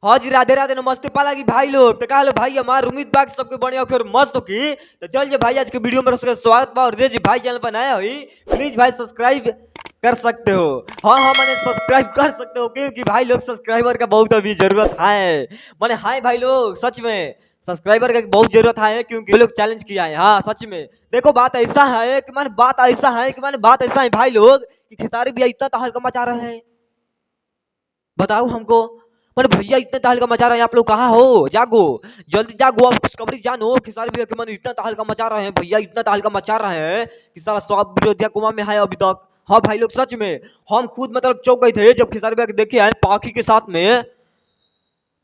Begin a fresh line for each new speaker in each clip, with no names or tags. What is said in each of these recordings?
हाँ जी, राधे राधे नमस्ते पाला की भाई लोग। तो कहा लो भाई हमारे उम्मीद बाग सबके बढ़िया और मस्त हो की। तो चल भाई आज के वीडियो में स्वागत बा और जी भाई चैनल पर नया हुई प्लीज भाई सब्सक्राइब कर सकते हो। हाँ हाँ मैंने सब्सक्राइब कर सकते हो क्योंकि भाई लोग सब्सक्राइबर का बहुत अभी जरूरत है। मैंने हाय भाई लोग सच में सब्सक्राइबर का बहुत जरूरत है क्योंकि लोग चैलेंज किया है। हाँ सच में देखो बात ऐसा है कि बात ऐसा है भाई लोग कि खेसारी भैया इतना तहलका मचा रहे हैं। बताओ हमको मैंने भैया इतने तहलका मचा रहे हैं आप लोग कहाँ हो जागो जल्दी जागो अब खुशखबरी जानो खेसारी भैया के मन इतना तहलका मचा रहे हैं भैया इतना तहलका मचा रहे हैं कि साला सब विरोधिया कुमा में है अभी तक। हाँ भाई लोग सच में हम खुद मतलब चौंक गए थे जब खेसारी भैया के देखे आए पाखी के साथ में।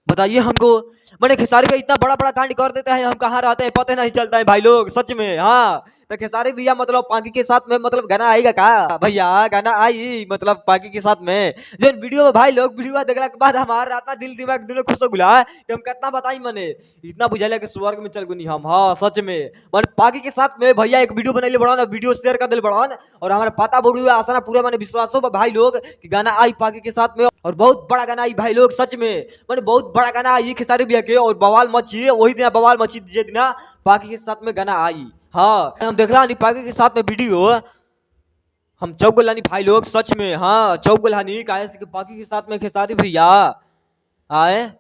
बताइए हमको मैंने खेसारी भैया इतना बड़ा बड़ा कांड कर देते हैं हम कहाँ रहते हैं पता नहीं चलता है भाई लोग सच में। हाँ तो खेसारी भैया मतलब पाकी के साथ में मतलब गाना आएगा का भैया गाना आई मतलब पाकी के साथ में जो वीडियो में भाई लोग वीडियो देखने के बाद हमारा इतना दिल दिमाग दोनों खुश हो गुला कि हम कितना बताई मैंने इतना बुझाला कि स्वर्ग में चल गुनी हम। हाँ सच में मैंने पाकी के साथ में भैया एक वीडियो बनाइले बड़ा वीडियो शेयर कर दिल बड़ा और हमारा पता बोलू आसाना पूरा मैंने विश्वास हो भाई लोग कि गाना आई पाकी के साथ में और बहुत बड़ा गाना आई भाई लोग सच में मैंने बहुत बड़ा गाना आई खेसारी भैया के और बवाल मची वही दिन बवाल मची जे दिन पाकी के साथ में गाना आई। हाँ हम देख रहा पाकी के साथ में वीडियो हम चौक गुलानी भाई लोग सच में। हाँ चौक गुलानी काहे पाकी के साथ में खेसारी भैया आए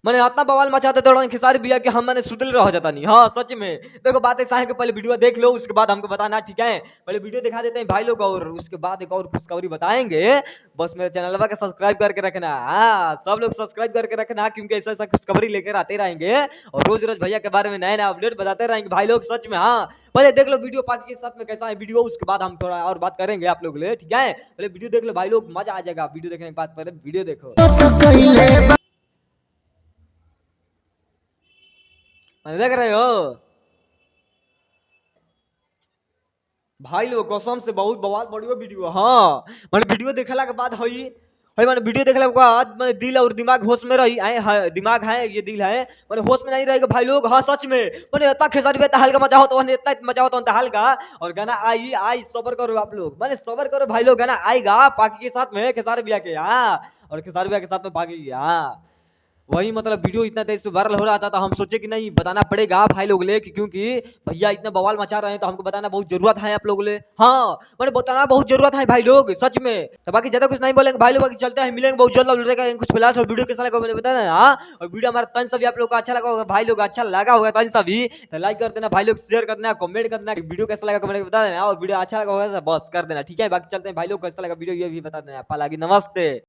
मैंने इतना बवाल मचाते दौरान खेसारी भैया कि हम मैंने सुधल रह जाता नहीं। हाँ सच में देखो बात ऐसा है कि पहले वीडियो देख लो उसके बाद हमको बताना ठीक है। पहले वीडियो दिखा देते हैं भाई लोग और उसके बाद एक और खुशखबरी बताएंगे। बस मेरे चैनल का सब्सक्राइब करके रखना। हाँ सब लोग सब्सक्राइब करके रखना क्योंकि ऐसा ऐसा खुशखबरी लेकर आते रहेंगे और रोज रोज भैया के बारे में नए नए अपडेट बताते रहेंगे भाई लोग सच में। हाँ पहले देख लो वीडियो पाकी के साथ में कैसा है वीडियो उसके बाद हम थोड़ा और बात करेंगे आप लोग ले ठीक है। पहले वीडियो देख लो भाई लोग मजा आ जाएगा वीडियो देखने के बाद पहले वीडियो देखो देख रहे हो भाई लोग कसम से बहुत बवाल बढ़िया वीडियो। हाँ मैंने वीडियो देखला के बाद हई हई मैंने वीडियो देखला के बाद मैंने दिल और दिमाग होश में रही आए दिमाग है ये दिल है मैंने होश में नहीं रहेगा भाई लोग। हाँ सच में मैंने इतना खेसारी भैया हल्का मचा होता है इतना मचा होता है हल्का और गाना आई आई सबर करो आप लोग मैंने सबर करो भाई लोग गाना आएगा पाकी के साथ में खेसारी भैया के। हाँ और खेसारी भैया के साथ में पाकी। हाँ वही मतलब वीडियो इतना तेज से वायरल हो रहा था तो हम सोचे कि नहीं बताना पड़ेगा भाई लोग ले क्योंकि भैया इतना बवाल मचा रहे हैं तो हमको बताना बहुत जरूरत है आप लोग ले। हाँ मैंने बताना बहुत जरूरत है भाई लोग सच में। तो बाकी ज्यादा कुछ नहीं बोलेंगे भाई लोग बाकी चलते हैं मिलेंगे बहुत जल्द कुछ फिलहाल और वीडियो कैसा लगा मैंने बताना। हाँ और वीडियो हमारा तन सभी आप लोग को अच्छा लगा होगा भाई लोग अच्छा लगा होगा तन सभी तो लाइक कर देना भाई लोग शेयर कर देना कमेंट कर देना वीडियो कैसा लगा कमेंट बता देना और वीडियो अच्छा लगा होगा बस कर देना ठीक है। बाकी चलते हैं भाई लोग कैसा लगा वीडियो ये भी बता देना। नमस्ते।